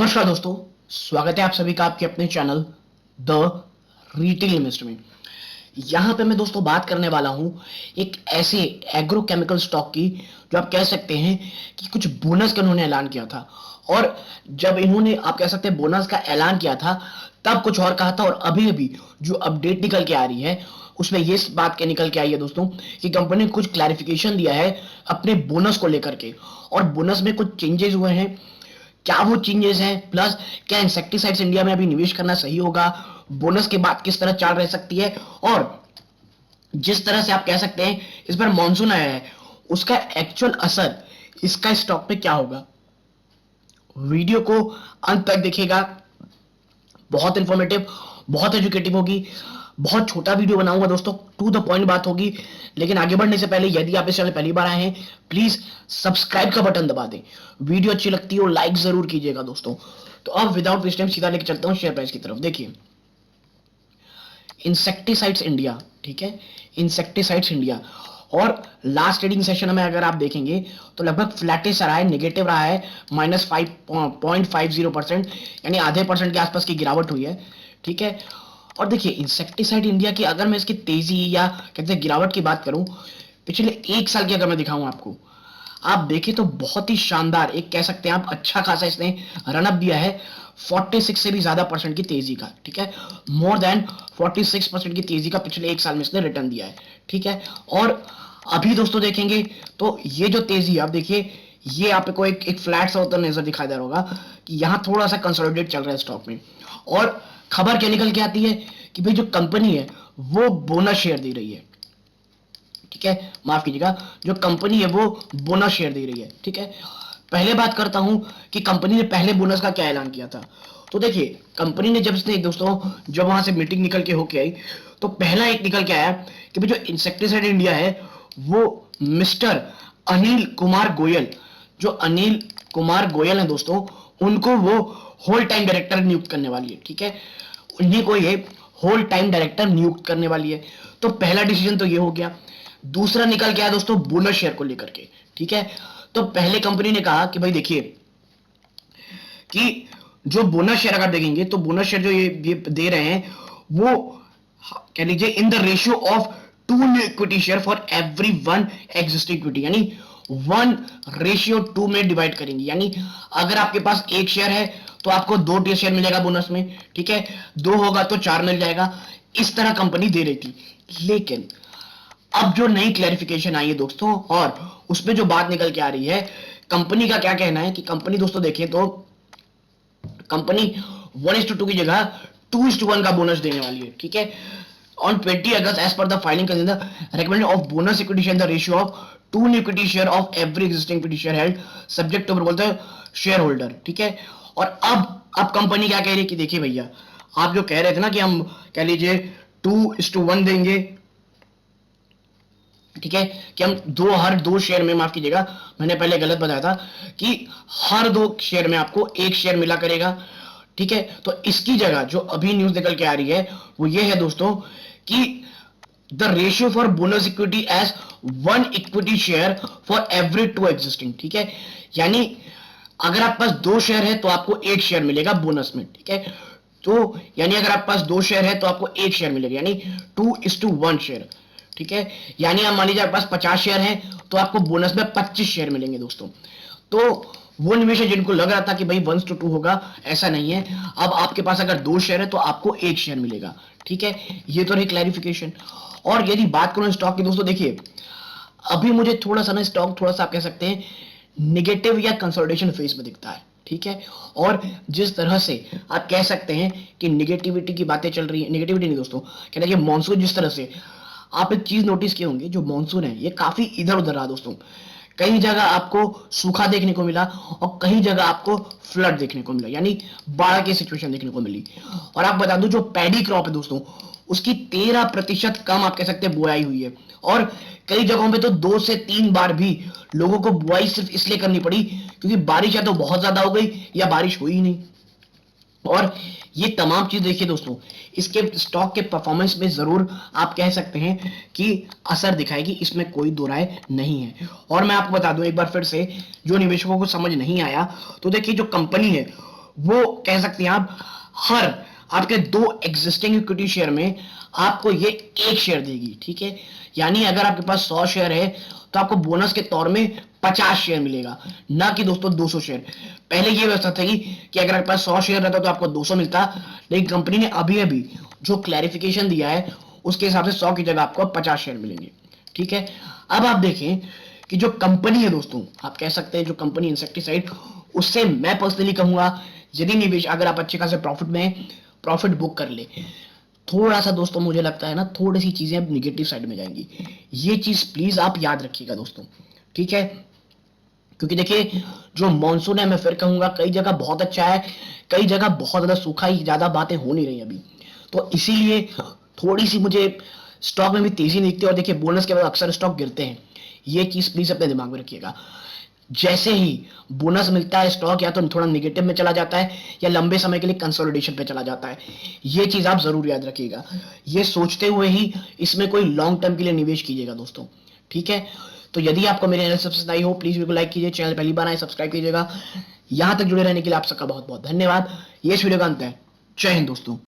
नमस्कार दोस्तों, स्वागत है आप सभी का आपके अपने चैनल द रिटेल इन्वेस्टर में। यहां पे मैं दोस्तों बात करने वाला हूं एक ऐसे एग्रोकेमिकल स्टॉक की जो आप कह सकते हैं कि कुछ बोनस का उन्होंने ऐलान किया था। और जब इन्होंने आप कह सकते हैं बोनस का ऐलान किया था तब कुछ और कहा था, और अभी अभी जो अपडेट निकल के आ रही है उसमें ये बात के निकल के आई है दोस्तों कि कंपनी ने कुछ क्लैरिफिकेशन दिया है अपने बोनस को लेकर के, और बोनस में कुछ चेंजेस हुए हैं। क्या वो चेंजेस हैं, प्लस क्या इंसेक्टिसाइड्स इंडिया में अभी निवेश करना सही होगा, बोनस के बाद किस तरह चाल रह सकती है, और जिस तरह से आप कह सकते हैं इस बार मॉनसून आया है उसका एक्चुअल असर इसका स्टॉक पे क्या होगा। वीडियो को अंत तक देखिएगा, बहुत इंफॉर्मेटिव, बहुत एजुकेटिव होगी। बहुत छोटा वीडियो बनाऊंगा दोस्तों, टू द पॉइंट बात होगी। लेकिन आगे बढ़ने से पहले यदि आप इस चैनल पहली बार आए हैं प्लीज सब्सक्राइब का बटन दबा दें। वीडियो अच्छी लगती है और लाइक जरूर कीजिएगा दोस्तों। तो अब विदाउट वेस्ट टाइम सीधा लेके चलता हूं शेयर प्राइस की तरफ। देखिए, इंसेक्टिसाइड्स इंडिया, ठीक है, इंसेक्टिसाइड्स इंडिया, और लास्ट ट्रेडिंग सेशन में अगर आप देखेंगे तो लगभग फ्लैटिश रहा है, नेगेटिव रहा है, -5.50%, यानी आधे परसेंट के आसपास की गिरावट हुई है। ठीक है, और देखिए इंसेक्टिसाइड इंडिया की अगर मैं इसकी तेजी या कहते हैं गिरावट की बात करूं पिछले एक साल की अगर मैं दिखाऊं आपको, आप देखें तो बहुत ही शानदार, एक कह सकते हैं आप अच्छा खासा इसने रनअप दिया है, 46 से भी ज्यादा परसेंट की तेजी का। ठीक है, मोर देन 46% की तेजी का पिछले एक साल में इसने रिटर्न दिया है। ठीक है, और अभी दोस्तों देखेंगे तो ये जो तेजी है, आप देखिए ये आपको एक फ्लैट सा होता नजर दिखाई दे रहा होगा कि यहां थोड़ा सा कंसोलिडेट चल रहा है स्टॉक में। और खबर क्या निकल के आती है कि भाई जो कंपनी है वो बोनस शेयर दे रही है। ठीक है, माफ कीजिएगा, जो कंपनी है वो बोनस शेयर दे रही है। ठीक है, पहले बात करता हूं कि कंपनी ने पहले बोनस का क्या ऐलान किया था। तो देखिए कंपनी ने जब इसने दोस्तों जब वहां से मीटिंग निकल के होके आई तो पहला एक निकल के आया कि भाई जो इंसेक्टिसाइड इंडिया है वो मिस्टर अनिल कुमार गोयल, जो अनिल कुमार गोयल है दोस्तों, उनको वो होल टाइम डायरेक्टर नियुक्त करने वाली है। ठीक है, उन्हीं को ये होल टाइम डायरेक्टर नियुक्त करने वाली है। तो पहला डिसीजन तो ये हो गया। दूसरा निकल के आया दोस्तों बोनस शेयर को लेकर के। ठीक है, तो पहले कंपनी ने कहा कि भाई देखिए कि जो बोनस शेयर अगर देखेंगे तो बोनस शेयर जो ये दे रहे हैं वो कह लीजिए in the ratio of 2 new equity share for every 1 existing equity, यानी 1:2 में डिवाइड करेंगे। यानी अगर आपके पास एक शेयर है तो आपको 2 शेयर मिलेगा बोनस में। ठीक है, 2 होगा तो 4 मिल जाएगा। इस तरह कंपनी दे रही थी। लेकिन अब जो नई क्लैरिफिकेशन आई है दोस्तों और उसमें जो बात निकल के आ रही है, कंपनी का क्या कहना है कि कंपनी दोस्तों देखें तो कंपनी 1:2 की जगह 2:1 का बोनस देने वाली है। ठीक है, on 20 August as per the filing consider recommended of bonus equity share the ratio of 2 new equity share of every existing equity share held subject to approval the shareholder. ठीक है, और अब company क्या कह रही है कि देखिए भैया, आप जो कह रहे थे ना कि हम कह लीजिए 2:1 देंगे, ठीक है, कि हम हर 2 शेयर में, माफ कीजिएगा मैंने पहले गलत बताया था कि हर 2 शेयर में आपको 1 शेयर मिला करेगा। ठीक है, तो इसकी जगह जो अभी न्यूज निकल के आ रही है वो ये है दोस्तों कि the ratio for bonus equity as 1 equity share for every 2 existing. ठीक है, यानी अगर आपके पास 2 शेयर है तो आपको 1 शेयर मिलेगा बोनस में। ठीक है, तो यानी अगर आपके पास 2 शेयर है तो आपको 1 शेयर मिलेगा, यानी 2:1 शेयर। ठीक है, यानी आप मान लीजिए आपके पास 50 शेयर है तो आपको बोनस में 25 शेयर मिलेंगे दोस्तों। तो वो निवेशक जिनको लग रहा था कि भाई 1:2 होगा, ऐसा नहीं है। अब आपके पास अगर 2 शेयर है तो आपको 1 शेयर मिलेगा। ठीक है, ये तो रही क्लैरिफिकेशन। और यदि बात करूं स्टॉक की दोस्तों, देखिए अभी मुझे थोड़ा सा ना स्टॉक थोड़ा सा आप कह सकते हैं निगेटिव या कंसोलिडेशन फेज में दिखता है। ठीक है, और जिस तरह से आप कह सकते हैं कि निगेटिविटी की बातें चल रही है, निगेटिविटी नहीं दोस्तों, कहना कि मॉनसून जिस तरह से, आप एक चीज नोटिस किए होंगे, जो मॉनसून है ये काफी इधर उधर रहा दोस्तों। कई जगह आपको सूखा देखने को मिला और कई जगह आपको फ्लड देखने को मिला, यानी बाढ़ की सिचुएशन देखने को मिली। और आप बता दूं जो पैडी क्रॉप है दोस्तों उसकी 13% कम आप कह सकते हैं बुआई हुई है, और कई जगहों पे तो 2 से 3 बार भी लोगों को बुआई सिर्फ इसलिए करनी पड़ी क्योंकि बारिश या तो बहुत ज्यादा हो गई या बारिश हुई ही नहीं। और ये तमाम चीज देखिए दोस्तों इसके स्टॉक के परफॉर्मेंस में जरूर आप कह सकते हैं कि असर दिखाएगी, इसमें कोई दो राय नहीं है। और मैं आपको बता दूं एक बार फिर से, जो निवेशकों को समझ नहीं आया, तो देखिए जो कंपनी है वो कह सकते हैं आप हर आपके 2 एग्जिस्टिंग इक्विटी शेयर में आपको ये 1 शेयर देगी, ठीक है। यानी अगर आपके पास 100 शेयर है तो आपको बोनस के तौर में 50 शेयर मिलेगा, ना कि दोस्तों 200 शेयर। पहले ये व्यवस्था थी कि अगर आपके पास 100 शेयर रहता तो आपको 200 मिलता, लेकिन कंपनी ने अभी अभी जो क्लैरिफिकेशन दिया है उसके हिसाब से 100 की जगह आपको 50 शेयर मिलेंगे, ठीक है। अब आप देखें कि जो कंपनी है दोस्तों, आप कह सकते हैं जो कंपनी इंसेक्टिसाइड, उससे मैं पर्सनली कहूंगा यदि निवेश अगर आप अच्छे खासे प्रॉफिट में प्रॉफिट बुक कर ले, थोड़ा सा दोस्तों मुझे लगता है ना थोड़ी सी चीजें अब निगेटिव साइड में जाएंगी। ये चीज प्लीज आप याद रखिएगा दोस्तों, ठीक है। क्योंकि देखिए जो मॉनसून है मैं फिर कहूंगा कई जगह बहुत अच्छा है, कई जगह बहुत ज्यादा सूखा ही, ज्यादा बातें हो नहीं रही अभी, तो इसीलिए थोड़ी सी मुझे स्टॉक में भी तेजी नहीं दिखती। और देखिए बोनस के बाद अक्सर स्टॉक गिरते हैं, ये चीज प्लीज अपने दिमाग में रखिएगा। जैसे ही बोनस मिलता है स्टॉक या तो थोड़ा निगेटिव में चला जाता है या लंबे समय के लिए कंसोलिडेशन पे चला जाता है, ये चीज आप जरूर याद रखिएगा। ये सोचते हुए ही इसमें कोई लॉन्ग टर्म के लिए निवेश कीजिएगा दोस्तों, ठीक है। तो यदि आपको मेरे एनालिसिस पसंद आई हो प्लीज वीडियो को लाइक कीजिए, चैनल पहली बार आए सब्सक्राइब कीजिएगा। यहां तक जुड़े रहने के लिए आप सबका बहुत बहुत धन्यवाद। ये इस वीडियो का अंत है। जय हिंद दोस्तों।